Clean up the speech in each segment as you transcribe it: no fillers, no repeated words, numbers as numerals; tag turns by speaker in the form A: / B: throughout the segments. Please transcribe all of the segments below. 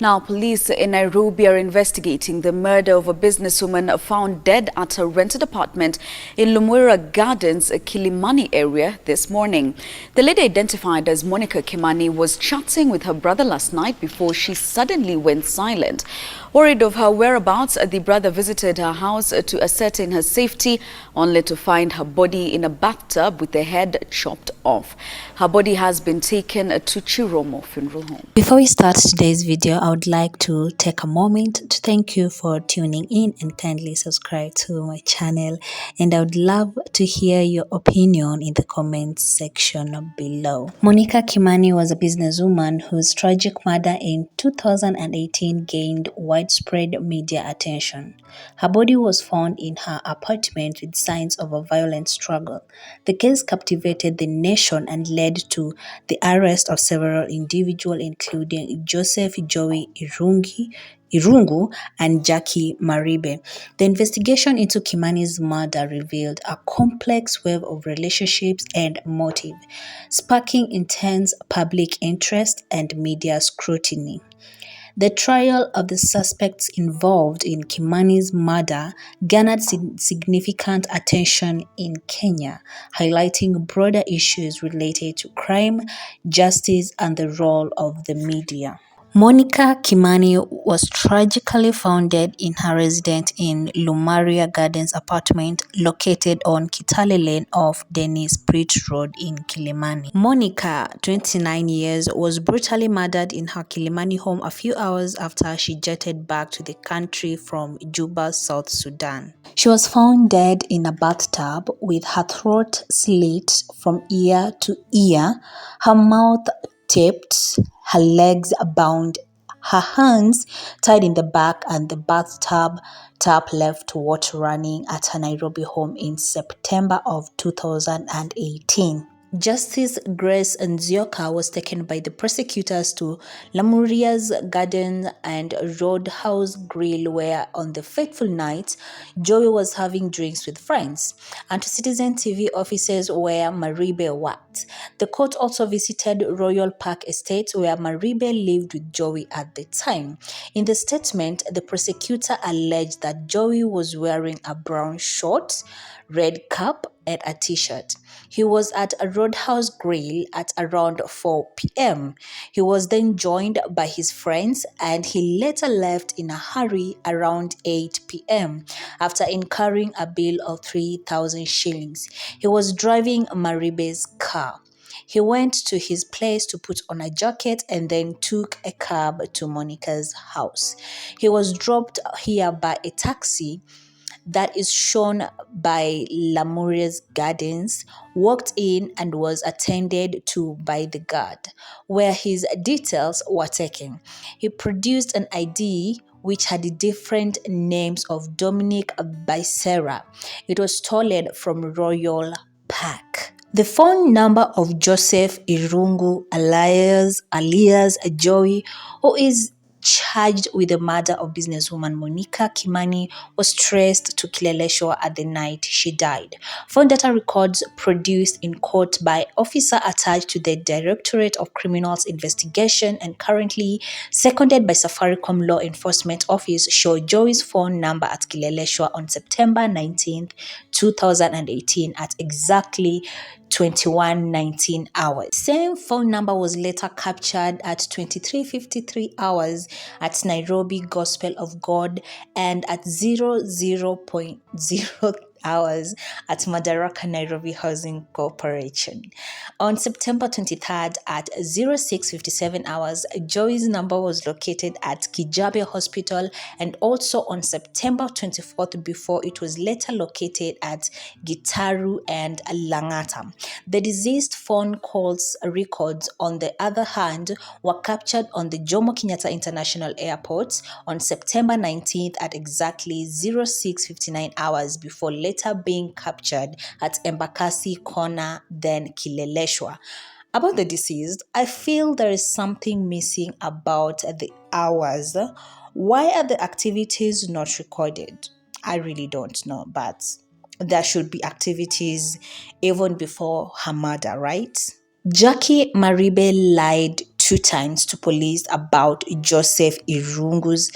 A: Now, police in Nairobi are investigating the murder of a businesswoman found dead at her rented apartment in Lumwera Gardens, Kilimani area this morning. The lady, identified as Monica Kimani, was chatting with her brother last night before she suddenly went silent. Worried of her whereabouts, the brother visited her house to ascertain her safety, only to find her body in a bathtub with the head chopped off. Her body has been taken to Chiromo Funeral Home.
B: Before we start today's video, I would like to take a moment to thank you for tuning in and kindly subscribe to my channel. And I would love to hear your opinion in the comments section below. Monica Kimani was a businesswoman whose tragic murder in 2018 gained widespread media attention. Her body was found in her apartment with signs of a violent struggle. The case captivated the nation and led to the arrest of several individuals, including Joseph Jowie Irungu and Jackie Maribe. The investigation into Kimani'S murder revealed a complex web of relationships and motive, sparking intense public interest and media scrutiny. The trial of the suspects involved in Kimani'S murder garnered significant attention in Kenya, highlighting broader issues related to crime, justice, and the role of the media. Monica Kimani was tragically found dead in her residence in Lumaria Gardens apartment located on Kitale Lane off Dennis Pritt Road in Kilimani. Monica, 29 years, was brutally murdered in her Kilimani home a few hours after she jetted back to the country from Juba, South Sudan. She was found dead in a bathtub with her throat slit from ear to ear, her mouth taped, her legs bound, her hands tied in the back, and the bathtub tap left water running at her Nairobi home in September of 2018. Justice Grace Nzioka was taken by the prosecutors to Lamuria's Garden and Roadhouse Grill, where on the fateful night, Jowie was having drinks with friends, and to Citizen TV offices where Maribe worked. The court also visited Royal Park Estate, where Maribe lived with Jowie at the time. In the statement, the prosecutor alleged that Jowie was wearing a brown short, red cap, and a t-shirt. He was at a Roadhouse Grill at around 4 p.m. He was then joined by his friends, and he later left in a hurry around 8 p.m. after incurring a bill of 3,000 shillings. He was driving Maribe's car. He went to his place to put on a jacket and then took a cab to Monica's house. He was dropped here by a taxi that is shown by Lamuria's Gardens, walked in and was attended to by the guard, where his details were taken. He produced an ID which had different names of Dominic Bicera. It was stolen from Royal Park. The phone number of Joseph Irungu alias Jowie, who is charged with the murder of businesswoman Monica Kimani, was traced to Kileleshwa at the night she died. Phone data records produced in court by officer attached to the Directorate of Criminals Investigation and currently seconded by Safaricom Law Enforcement Office show Jowie's phone number at Kileleshwa on September 19, 2018 at exactly 21:19 hours. Same phone number was later captured at 23:53 hours at Nairobi Gospel of God and at 00:0 hours at Madaraka Nairobi Housing Corporation. On September 23rd at 06:57 hours, Jowie's number was located at Kijabe Hospital, and also on September 24th before it was later located at Gitaru and Langata. The deceased phone calls records, on the other hand, were captured on the Jomo Kenyatta International Airport on September 19th at exactly 06:59 hours before later being captured at Embakasi Corner, then Kileleshwa. About the deceased, I feel there is something missing about the hours. Why are the activities not recorded? I really don't know, but there should be activities even before her murder, right? Jackie Maribe lied two times to police about Joseph Irungu's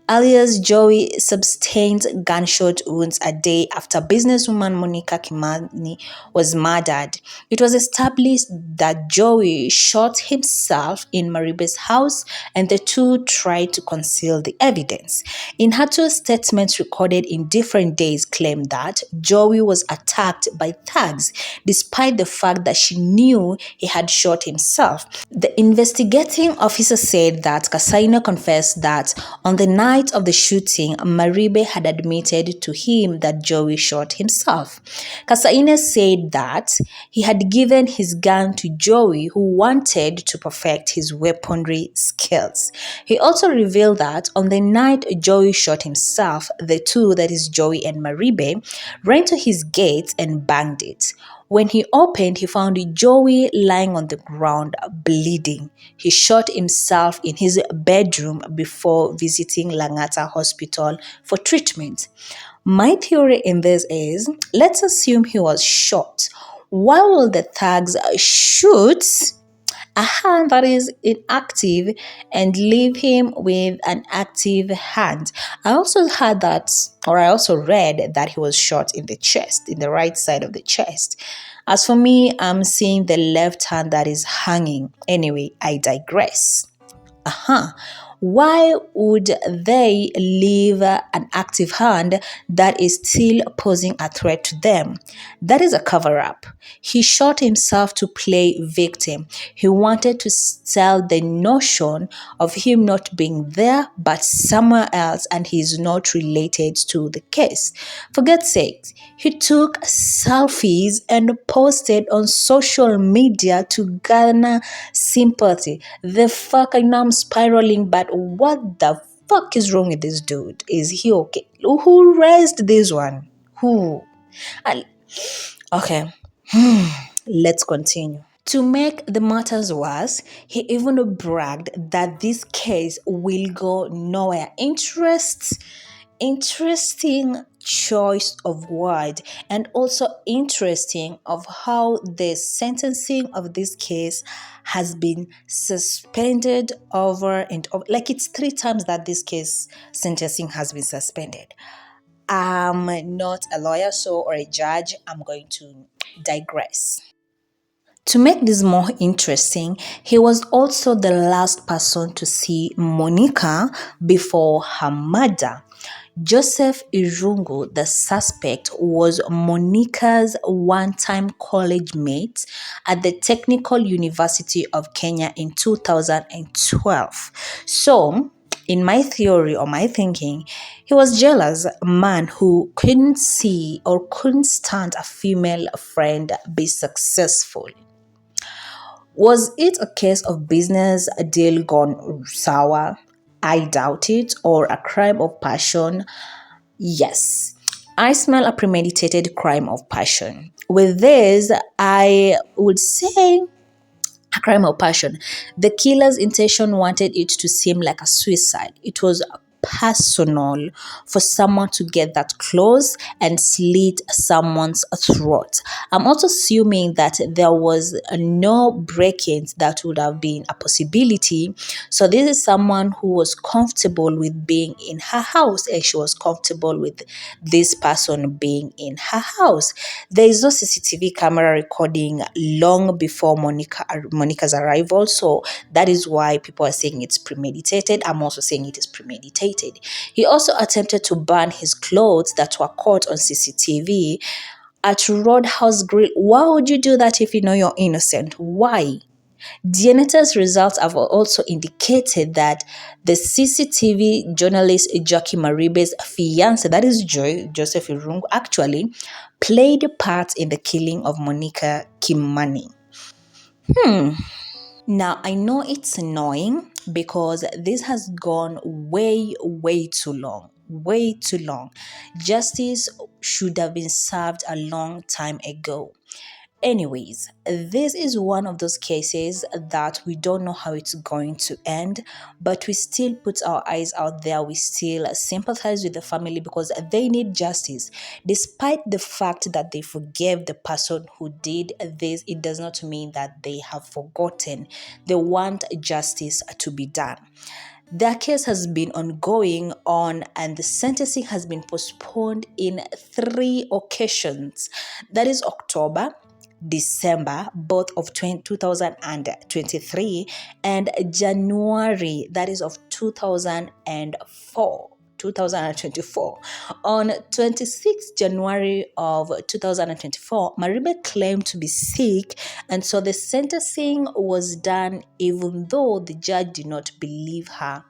B: alias Jowie sustained gunshot wounds a day after businesswoman Monica Kimani was murdered. It was established that Jowie shot himself in Maribe's house and the two tried to conceal the evidence. In her two statements recorded in different days claimed that Jowie was attacked by thugs despite the fact that she knew he had shot himself. The investigating officer said that Kasaino confessed that on the night of the shooting, Maribe had admitted to him that Jowie shot himself. Kasaine said that he had given his gun to Jowie, who wanted to perfect his weaponry skills. He also revealed that on the night Jowie shot himself, the two, that is Jowie and Maribe, ran to his gate and banged it. When he opened, he found Jowie lying on the ground bleeding. He shot himself in his bedroom before visiting Langata Hospital for treatment. My theory in this is, let's assume he was shot. Why will the thugs shoot a hand that is inactive and leave him with an active hand? I also heard that, or I also read that he was shot in the chest, in the right side of the chest. As for me, I'm seeing the left hand that is hanging. Anyway, I digress. Why would they leave an active hand that is still posing a threat to them? That is a cover-up. He shot himself to play victim. He wanted to sell the notion of him not being there but somewhere else, and he is not related to the case. For God's sake, he took selfies and posted on social media to garner sympathy. The fuck, I know I'm spiraling, but what the fuck is wrong with this dude? Is he okay? Who raised this one? Who? Okay, let's continue. To make the matters worse, he even bragged that this case will go nowhere. Interesting choice of word, and also interesting of how the sentencing of this case has been suspended over and over. Like, it's 3 times that this case sentencing has been suspended. I'm not a lawyer or a judge. I'm going to digress. To make this more interesting, he was also the last person to see Monica before her murder. Joseph Irungu, the suspect, was Monica's one-time college mate at the Technical University of Kenya in 2012. So, in my theory or my thinking, he was jealous, a man who couldn't see or couldn't stand a female friend be successful. Was it a case of business deal gone sour? I doubt it. Or a crime of passion? Yes. I smell a premeditated crime of passion. With this, I would say a crime of passion. The killer's intention wanted it to seem like a suicide. It was personal for someone to get that close and slit someone's throat. I'm also assuming that there was no break-ins that would have been a possibility. So this is someone who was comfortable with being in her house, and she was comfortable with this person being in her house. There is no CCTV camera recording long before Monica's arrival, so that is why people are saying it's premeditated. I'm also saying it is premeditated. He also attempted to burn his clothes that were caught on CCTV at Roadhouse Grill. Why would you do that if you know you're innocent? Why? DNA test results have also indicated that the CCTV journalist Jackie Maribe's fiancé, that is Joseph Irungu, actually played a part in the killing of Monica Kimani. Now, I know it's annoying because this has gone way, way too long. Way too long. Justice should have been served a long time ago. Anyways, this is one of those cases that we don't know how it's going to end, but we still put our eyes out there. We still sympathize with the family because they need justice. Despite the fact that they forgave the person who did this, it does not mean that they have forgotten. They want justice to be done. Their case has been ongoing and the sentencing has been postponed in 3 occasions. That is October, December, both of 2023, and January, that is of 2024. On 26th January of 2024, Maribe claimed to be sick, and so the sentencing was done even though the judge did not believe her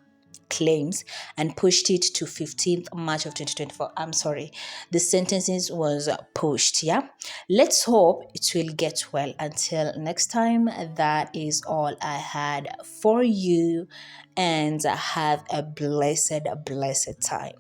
B: claims and pushed it to 15th March of 2024. I'm sorry, the sentences was pushed. Yeah, let's hope it will get well. Until next time, that is all I had for you, and have a blessed time.